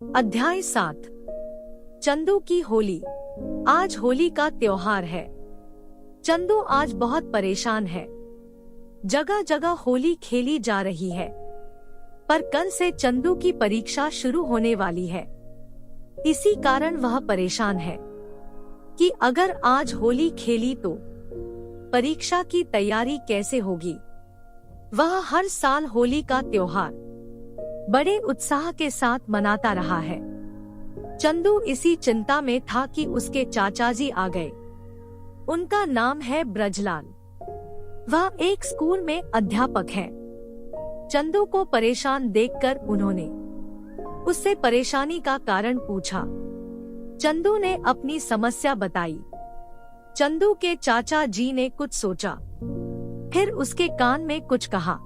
अध्याय 7। चंदू की होली। आज होली का त्योहार है। चंदू आज बहुत परेशान है। जगह जगह होली खेली जा रही है, पर कल से चंदू की परीक्षा शुरू होने वाली है। इसी कारण वह परेशान है कि अगर आज होली खेली तो परीक्षा की तैयारी कैसे होगी। वह हर साल होली का त्योहार बड़े उत्साह के साथ मनाता रहा है। चंदू इसी चिंता में था कि उसके चाचा जी आ गए। उनका नाम है ब्रजलाल। वह एक स्कूल में अध्यापक हैं। चंदू को परेशान देखकर उन्होंने उससे परेशानी का कारण पूछा। चंदू ने अपनी समस्या बताई। चंदू के चाचा जी ने कुछ सोचा, फिर उसके कान में कुछ कहा।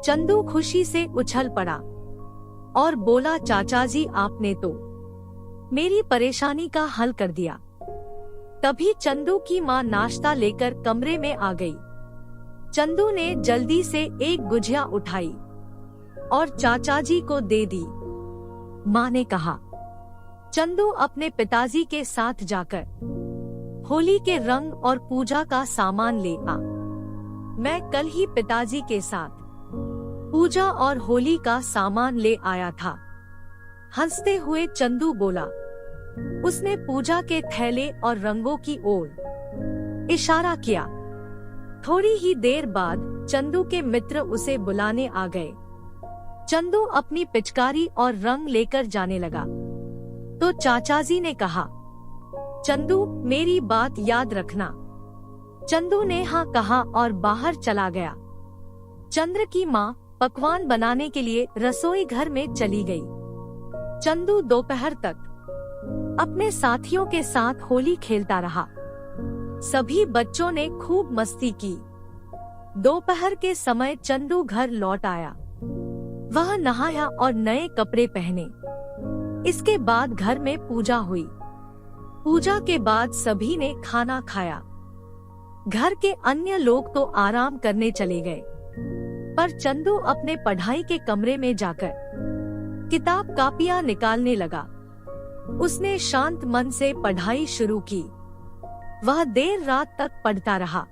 चंदू खुशी से उछल पड़ा और बोला, चाचा जी आपने तो मेरी परेशानी का हल कर दिया। तभी चंदू की माँ नाश्ता लेकर कमरे में आ गई। चंदू ने जल्दी से एक गुजिया उठाई और चाचा जी को दे दी। माँ ने कहा, चंदू अपने पिताजी के साथ जाकर होली के रंग और पूजा का सामान ले आ। मैं कल ही पिताजी के साथ पूजा और होली का सामान ले आया था। हंसते हुए चंदू बोला। उसने पूजा के थैले और रंगों की ओर इशारा किया। थोड़ी ही देर बाद चंदू के मित्र उसे बुलाने आ गए। चंदू अपनी पिचकारी और रंग लेकर जाने लगा तो चाचा जी ने कहा, चंदू मेरी बात याद रखना। चंदू ने हाँ कहा और बाहर चला गया। चंद्र की माँ पकवान बनाने के लिए रसोई घर में चली गई। चंदू दोपहर तक अपने साथियों के साथ होली खेलता रहा। सभी बच्चों ने खूब मस्ती की। दोपहर के समय चंदू घर लौट आया। वह नहाया और नए कपड़े पहने। इसके बाद घर में पूजा हुई। पूजा के बाद सभी ने खाना खाया। घर के अन्य लोग तो आराम करने चले गए, पर चंदू अपने पढ़ाई के कमरे में जाकर किताब कापियां निकालने लगा। उसने शांत मन से पढ़ाई शुरू की। वह देर रात तक पढ़ता रहा।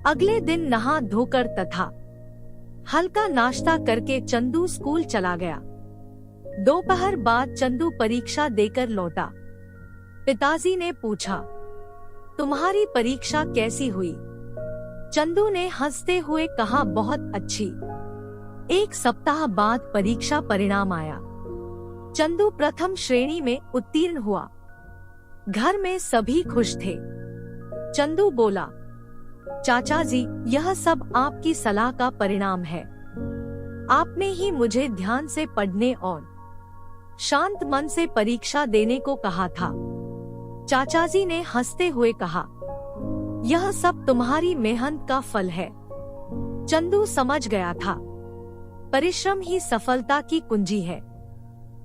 अगले दिन नहा धोकर तथा हल्का नाश्ता करके चंदू स्कूल चला गया। दोपहर बाद चंदू परीक्षा देकर लौटा। पिताजी ने पूछा, तुम्हारी परीक्षा कैसी हुई? चंदू ने हंसते हुए कहा, बहुत अच्छी। एक सप्ताह बाद परीक्षा परिणाम आया। चंदू प्रथम श्रेणी में उत्तीर्ण हुआ। घर में सभी खुश थे। चंदू बोला, चाचा जी यह सब आपकी सलाह का परिणाम है। आपने ही मुझे ध्यान से पढ़ने और शांत मन से परीक्षा देने को कहा था। चाचा जी ने हंसते हुए कहा, यह सब तुम्हारी मेहनत का फल है। चंदू समझ गया था, परिश्रम ही सफलता की कुंजी है।